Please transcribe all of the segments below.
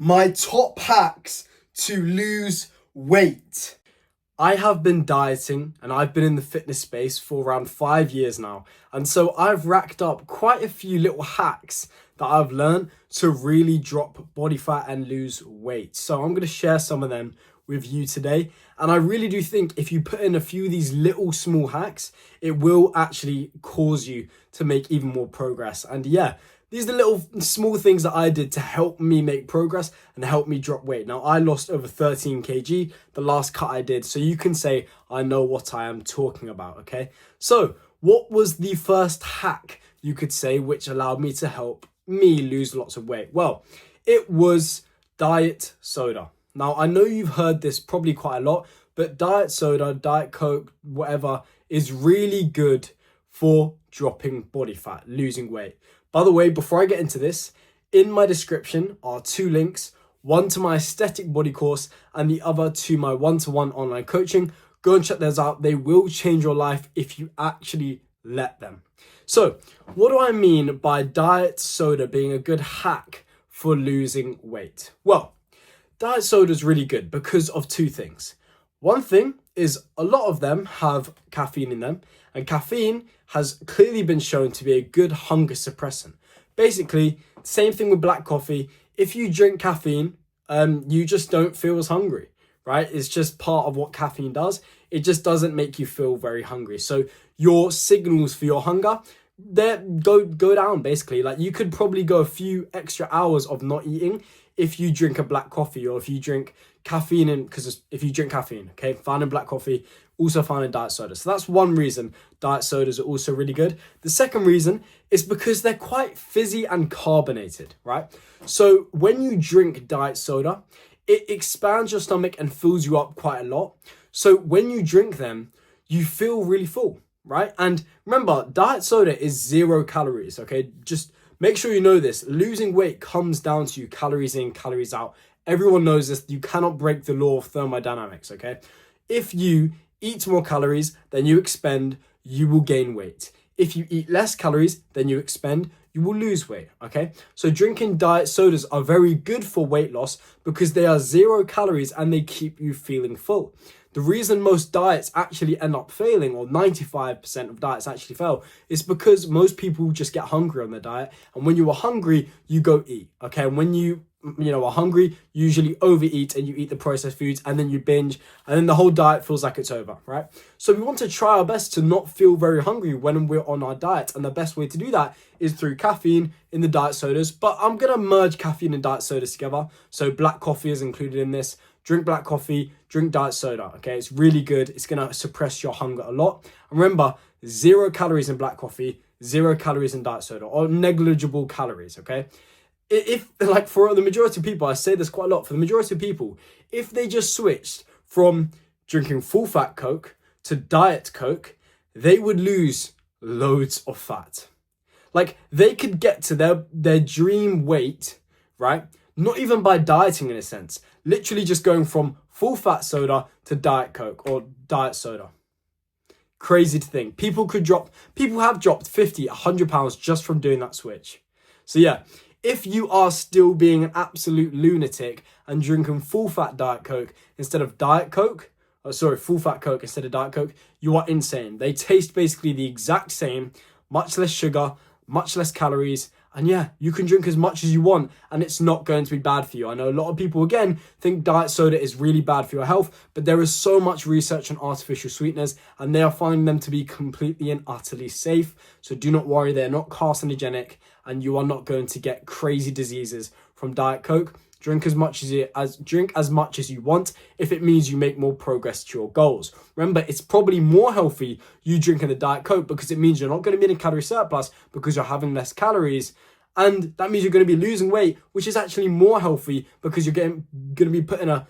my top hacks to lose weight. I have been dieting and I've been in the fitness space for around 5 years now. And so I've racked up quite a few little hacks that I've learned to really drop body fat and lose weight. So I'm going to share some of them with you today. And I really do think if you put in a few of these little small hacks, it will actually cause you to make even more progress. And yeah, these are the little small things that I did to help me make progress and help me drop weight. Now, I lost over 13 kg the last cut I did, so you can say I know what I am talking about, okay? So, what was the first hack you could say which allowed me to help me lose lots of weight? Well, it was diet soda. Now, I know you've heard this probably quite a lot, but diet soda, diet Coke, whatever, is really good for dropping body fat, losing weight. By the way, before I get into this, in my description are two links, one to my aesthetic body course and the other to my one-to-one online coaching. Go and check those out. They will change your life if you actually let them. So, what do I mean by diet soda being a good hack for losing weight? Well, diet soda is really good because of two things. One thing is a lot of them have caffeine in them, and caffeine has clearly been shown to be a good hunger suppressant. Basically, same thing with black coffee. If you drink caffeine, you just don't feel as hungry, right? It's just part of what caffeine does. It just doesn't make you feel very hungry. So your signals for your hunger, they go down basically. Like you could probably go a few extra hours of not eating if you drink a black coffee or if you drink caffeine, because if you drink caffeine, okay, fine in black coffee, also fine in diet soda. So that's one reason diet sodas are also really good. The second reason is because they're quite fizzy and carbonated, right? So when you drink diet soda, it expands your stomach and fills you up quite a lot. So when you drink them, you feel really full, right? And remember, diet soda is 0 calories, okay? Just make sure you know this. Losing weight comes down to calories in, calories out. Everyone knows this. You cannot break the law of thermodynamics, okay? If you eat more calories than you expend, you will gain weight. If you eat less calories than you expend, you will lose weight, okay? So drinking diet sodas are very good for weight loss because they are 0 calories and they keep you feeling full. The reason most diets actually end up failing, or 95% of diets actually fail, is because most people just get hungry on their diet. And when you are hungry, you go eat, okay? And when you are hungry, you usually overeat and you eat the processed foods and then you binge and then the whole diet feels like it's over, right? So we want to try our best to not feel very hungry when we're on our diet. And the best way to do that is through caffeine in the diet sodas. But I'm going to merge caffeine and diet sodas together. So black coffee is included in this. Drink black coffee, drink diet soda, okay? It's really good. It's going to suppress your hunger a lot. And remember, 0 calories in black coffee, 0 calories in diet soda, or negligible calories, okay? If, like, for the majority of people, I say this quite a lot, for the majority of people, if they just switched from drinking full fat Coke to diet Coke, they would lose loads of fat. Like, they could get to their dream weight, right? Not even by dieting in a sense, literally just going from full fat soda to diet Coke or diet soda. Crazy to think. People have dropped 50, 100 pounds just from doing that switch. So yeah, if you are still being an absolute lunatic and drinking full fat diet Coke instead of diet Coke, full fat Coke instead of diet Coke, you are insane. They taste basically the exact same, much less sugar, much less calories. And yeah, you can drink as much as you want and it's not going to be bad for you. I know a lot of people, again, think diet soda is really bad for your health, but there is so much research on artificial sweeteners and they are finding them to be completely and utterly safe. So do not worry, they're not carcinogenic and you are not going to get crazy diseases from diet Coke. Drink as much as you want if it means you make more progress to your goals. Remember, it's probably more healthy you drinking the diet Coke because it means you're not going to be in a calorie surplus because you're having less calories. And that means you're going to be losing weight, which is actually more healthy because you're going to be putting a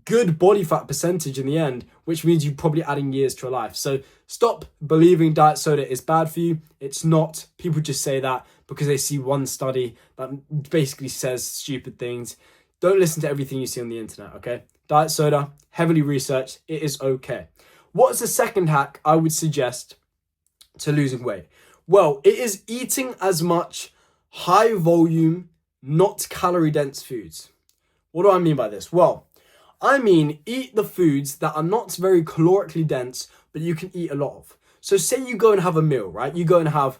good body fat percentage in the end, which means you're probably adding years to your life. So stop believing diet soda is bad for you. It's not. People just say that because they see one study that basically says stupid things. Don't listen to everything you see on the internet, okay? Diet soda, heavily researched, it is okay. What is the second hack I would suggest to losing weight? Well, it is eating as much high volume, not calorie dense foods. What do I mean by this? Well, I mean eat the foods that are not very calorically dense, but you can eat a lot of. So say you go and have a meal, right? You go and have,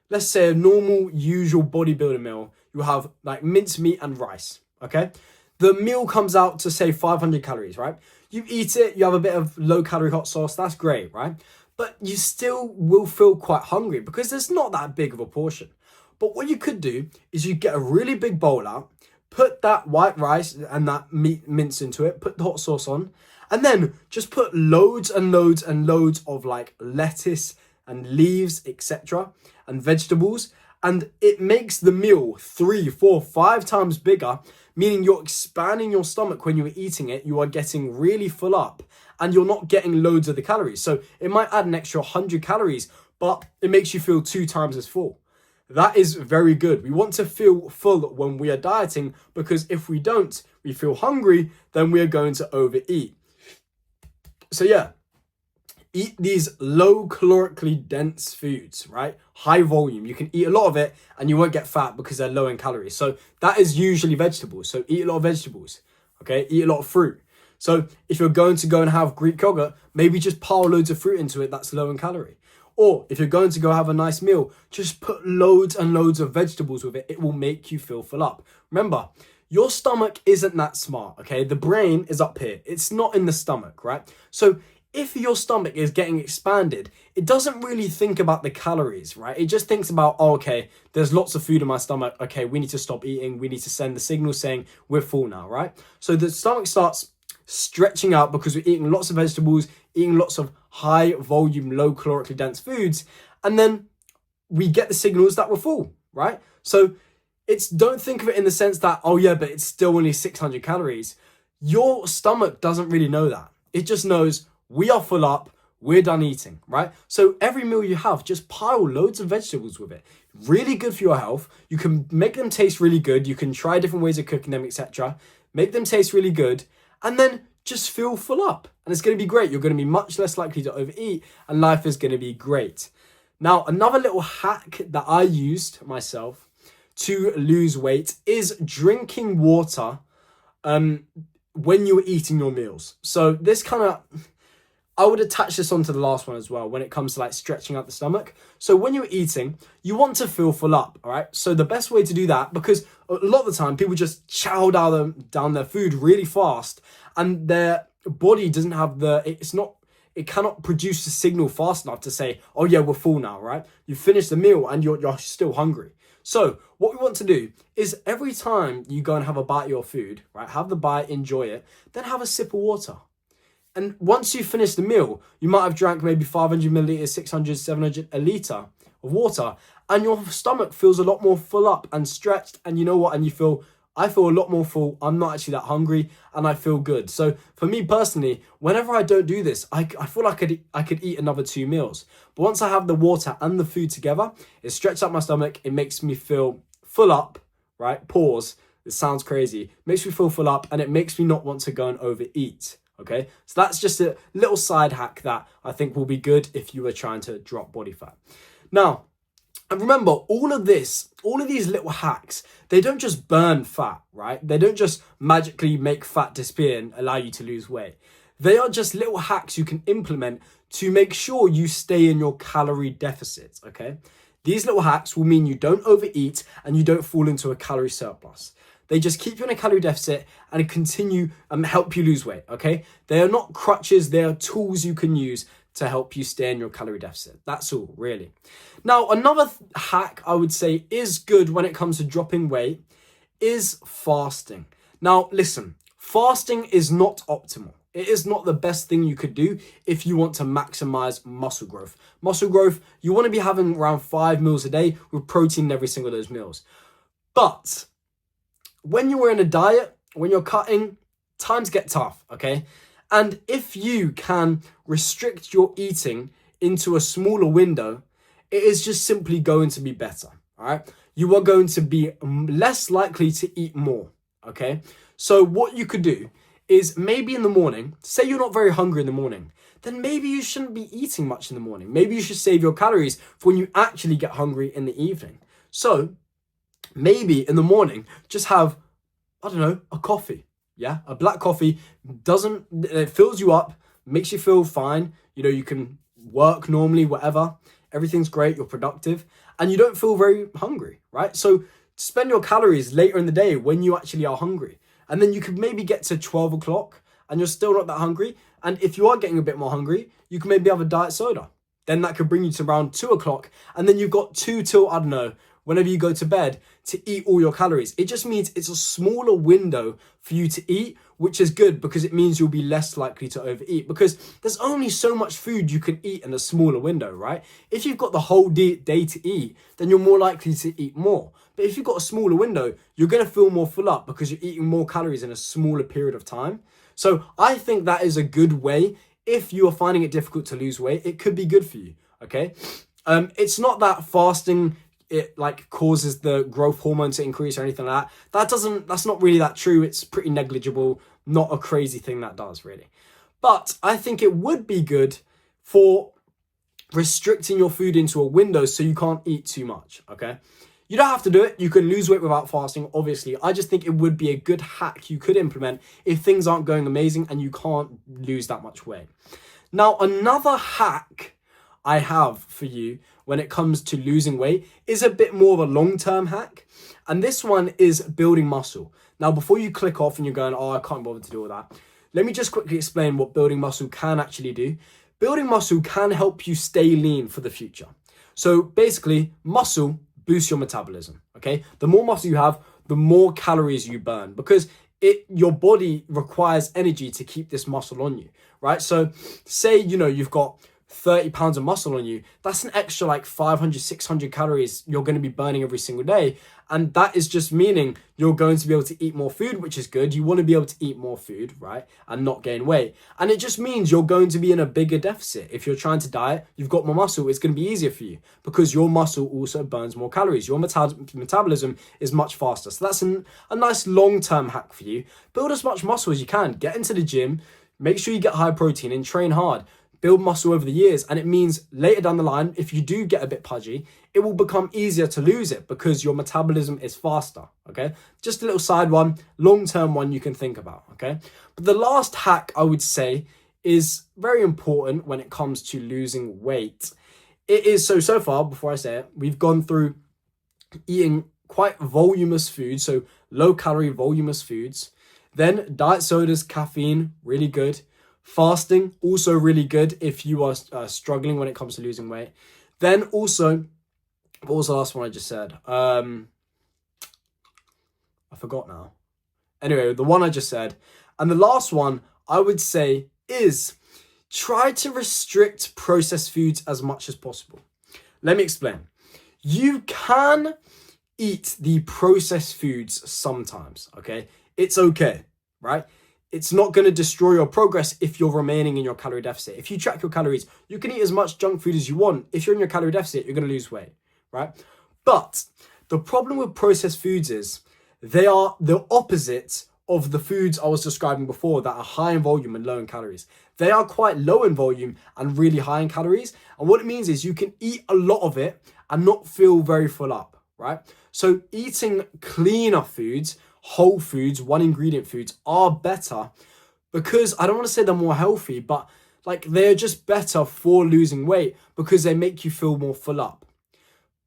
let's say, a normal, usual bodybuilder meal. You have like mincemeat and rice, okay? The meal comes out to say 500 calories, right? You eat it, you have a bit of low calorie hot sauce, that's great, right? But you still will feel quite hungry because there's not that big of a portion. But what you could do is you get a really big bowl out, put that white rice and that meat mince into it, put the hot sauce on, and then just put loads and loads and loads of like lettuce and leaves, etc., and vegetables. And it makes the meal 3, 4, 5 times bigger, meaning you're expanding your stomach when you're eating it. You are getting really full up and you're not getting loads of the calories. So it might add an extra 100 calories, but it makes you feel 2 times as full. That is very good. We want to feel full when we are dieting, because if we don't, we feel hungry, then we are going to overeat. So yeah, eat these low calorically dense foods, right? High volume. You can eat a lot of it and you won't get fat because they're low in calories. So that is usually vegetables. So eat a lot of vegetables, okay? Eat a lot of fruit. So if you're going to go and have Greek yogurt, maybe just pile loads of fruit into it that's low in calorie. Or if you're going to go have a nice meal, just put loads and loads of vegetables with it. It will make you feel full up. Remember, your stomach isn't that smart, okay? The brain is up here. It's not in the stomach, right? So if your stomach is getting expanded, it doesn't really think about the calories, right? It just thinks about, oh, okay, there's lots of food in my stomach. Okay, we need to stop eating. We need to send the signal saying we're full now, right? So the stomach starts stretching out because we're eating lots of vegetables, eating lots of high volume, low calorically dense foods. And then we get the signals that we're full, right? So don't think of it in the sense that, oh yeah, but it's still only 600 calories. Your stomach doesn't really know that. It just knows we are full up, we're done eating, right? So every meal you have, just pile loads of vegetables with it. Really good for your health. You can make them taste really good. You can try different ways of cooking them, etc. Make them taste really good, and then just feel full up. And it's going to be great. You're going to be much less likely to overeat, and life is going to be great. Now, another little hack that I used myself to lose weight is drinking water when you're eating your meals. So this kind of, I would attach this onto the last one as well when it comes to like stretching out the stomach. So when you're eating, you want to feel full up, all right? So the best way to do that, because a lot of the time people just chow down their food really fast and their body doesn't have it cannot produce a signal fast enough to say, oh yeah, we're full now, right? You finish the meal and you're still hungry. So what we want to do is every time you go and have a bite of your food, right? Have the bite, enjoy it, then have a sip of water. And once you finish the meal, you might have drank maybe 500 milliliters, 600, 700, a litre of water, and your stomach feels a lot more full up and stretched. And you know what? And I feel a lot more full. I'm not actually that hungry and I feel good. So for me personally, whenever I don't do this, I feel like I could eat another 2 meals. But once I have the water and the food together, it stretches out my stomach. It makes me feel full up, right? Pause. It sounds crazy. Makes me feel full up and it makes me not want to go and overeat. Okay, so that's just a little side hack that I think will be good if you are trying to drop body fat. Now, and remember, all of these little hacks, they don't just burn fat, right? They don't just magically make fat disappear and allow you to lose weight. They are just little hacks you can implement to make sure you stay in your calorie deficit, okay? These little hacks will mean you don't overeat and you don't fall into a calorie surplus. They just keep you in a calorie deficit and continue and help you lose weight, okay? They are not crutches, they are tools you can use to help you stay in your calorie deficit. That's all, really. Now, another hack I would say is good when it comes to dropping weight is fasting. Now, listen, fasting is not optimal. It is not the best thing you could do if you want to maximize muscle growth. Muscle growth, you want to be having around 5 meals a day with protein in every single of those meals. But when you're in a diet, when you're cutting, times get tough, okay? And if you can restrict your eating into a smaller window, it is just simply going to be better, all right? You are going to be less likely to eat more, okay? So what you could do is maybe in the morning, say you're not very hungry in the morning, then maybe you shouldn't be eating much in the morning. Maybe you should save your calories for when you actually get hungry in the evening. So maybe in the morning, just have, I don't know, a coffee, Yeah, a black coffee it fills you up, makes you feel fine. You know, you can work normally, whatever. Everything's great, you're productive, and you don't feel very hungry, right? So spend your calories later in the day when you actually are hungry. And then you could maybe get to 12 o'clock and you're still not that hungry. And if you are getting a bit more hungry, you can maybe have a diet soda. Then that could bring you to around 2 o'clock. And then you've got 2 till, I don't know, whenever you go to bed to eat all your calories. It just means it's a smaller window for you to eat, which is good because it means you'll be less likely to overeat, because there's only so much food you can eat in a smaller window, right? If you've got the whole day to eat, then you're more likely to eat more. But if you've got a smaller window, you're going to feel more full up because you're eating more calories in a smaller period of time. So I think that is a good way. If you are finding it difficult to lose weight, it could be good for you, okay? It's not that fasting it like causes the growth hormone to increase or anything like that. That's not really that true. It's pretty negligible, not a crazy thing that does really. But I think it would be good for restricting your food into a window so you can't eat too much, okay? You don't have to do it. You can lose weight without fasting, obviously. I just think it would be a good hack you could implement if things aren't going amazing and you can't lose that much weight. Now, another hack I have for you when it comes to losing weight is a bit more of a long-term hack. And this one is building muscle. Now, before you click off and you're going, oh, I can't bother to do all that, let me just quickly explain what building muscle can actually do. Building muscle can help you stay lean for the future. So basically, muscle boosts your metabolism, okay? The more muscle you have, the more calories you burn, because your body requires energy to keep this muscle on you, right? So say, you've got 30 pounds of muscle on you, that's an extra like 500, 600 calories you're going to be burning every single day. And that is just meaning you're going to be able to eat more food, which is good. You want to be able to eat more food, right? And not gain weight. And it just means you're going to be in a bigger deficit. If you're trying to diet, you've got more muscle, it's going to be easier for you because your muscle also burns more calories. Your metabolism is much faster. So that's a nice long-term hack for you. Build as much muscle as you can. Get into the gym. Make sure you get high protein and train hard. Build muscle over the years, and it means later down the line, if you do get a bit pudgy, it will become easier to lose it because your metabolism is faster, okay? Just a little side one, long-term one you can think about, okay? But the last hack I would say is very important when it comes to losing weight. It is, so far, before I say it, we've gone through eating quite voluminous food, so low-calorie voluminous foods. Then diet sodas, caffeine, really good. Fasting, also really good if you are struggling when it comes to losing weight. Then also, what was the last one I just said? I forgot now. Anyway, the one I just said. And the last one I would say is try to restrict processed foods as much as possible. Let me explain. You can eat the processed foods sometimes, okay? It's okay, right? It's not going to destroy your progress if you're remaining in your calorie deficit. If you track your calories, you can eat as much junk food as you want. If you're in your calorie deficit, you're going to lose weight, right? But the problem with processed foods is they are the opposite of the foods I was describing before that are high in volume and low in calories. They are quite low in volume and really high in calories. And what it means is you can eat a lot of it and not feel very full up, right? So eating cleaner foods, whole foods, one ingredient foods are better because I don't want to say they're more healthy, but like they're just better for losing weight because they make you feel more full up.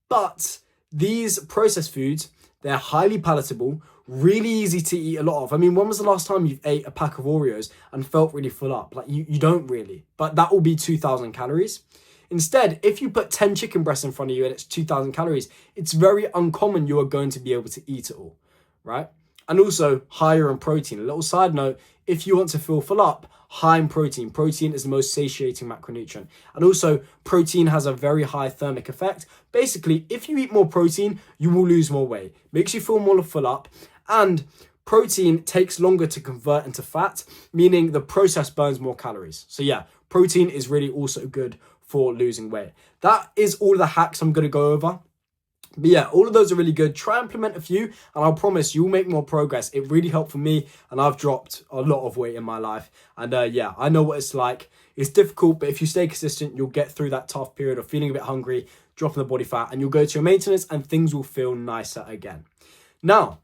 But these processed foods, they're highly palatable, really easy to eat a lot of. I mean, when was the last time you've ate a pack of Oreos and felt really full up? Like you don't really, but that will be 2,000 calories. Instead, if you put 10 chicken breasts in front of you and it's 2,000 calories, it's very uncommon you are going to be able to eat it all, right? And also higher in protein. A little side note, if you want to feel full up, high in protein. Protein is the most satiating macronutrient. And also protein has a very high thermic effect. Basically, if you eat more protein, you will lose more weight. Makes you feel more full up. And protein takes longer to convert into fat, meaning the process burns more calories. So yeah, protein is really also good for losing weight. That is all the hacks I'm going to go over. But yeah, all of those are really good. Try and implement a few and I'll promise you'll make more progress. It really helped for me and I've dropped a lot of weight in my life. And yeah, I know what it's like. It's difficult, but if you stay consistent, you'll get through that tough period of feeling a bit hungry, dropping the body fat, and you'll go to your maintenance and things will feel nicer again. Now,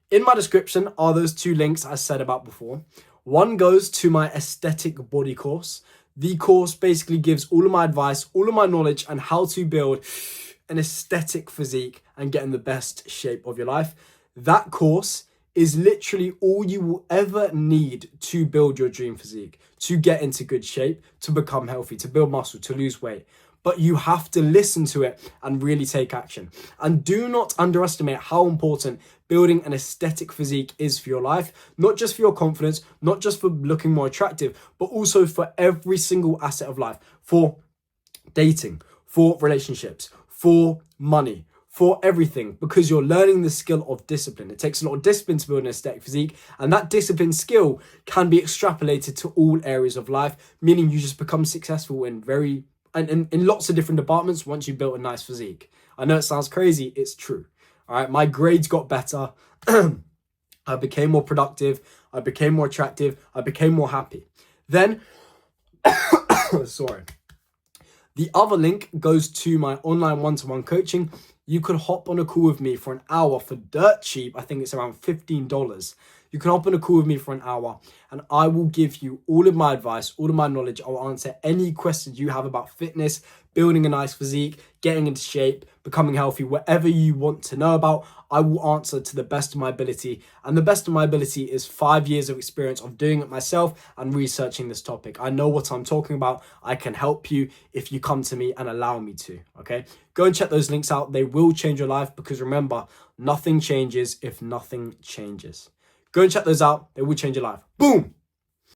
In my description are those two links I said about before. One goes to my aesthetic body course. The course basically gives all of my advice, all of my knowledge, and how to build an aesthetic physique and get in the best shape of your life. That course is literally all you will ever need to build your dream physique, to get into good shape, to become healthy, to build muscle, to lose weight. But you have to listen to it and really take action. And do not underestimate how important building an aesthetic physique is for your life, not just for your confidence, not just for looking more attractive, but also for every single asset of life, for dating, for relationships, for money, for everything, because you're learning the skill of discipline. It takes a lot of discipline to build an aesthetic physique, and that discipline skill can be extrapolated to all areas of life, meaning you just become successful in lots of different departments once you've built a nice physique. I know it sounds crazy, it's true. All right, my grades got better. I became more productive. I became more attractive. I became more happy. Then, sorry. The other link goes to my online one-to-one coaching. You could hop on a call with me for an hour for dirt cheap. I think it's around $15. You can hop on a call with me for an hour and I will give you all of my advice, all of my knowledge. I will answer any questions you have about fitness, building a nice physique, getting into shape, becoming healthy, whatever you want to know about, I will answer to the best of my ability. And the best of my ability is 5 years of experience of doing it myself and researching this topic. I know what I'm talking about. I can help you if you come to me and allow me to, okay? Go and check those links out. They will change your life because remember, nothing changes if nothing changes. Go and check those out. They will change your life. Boom!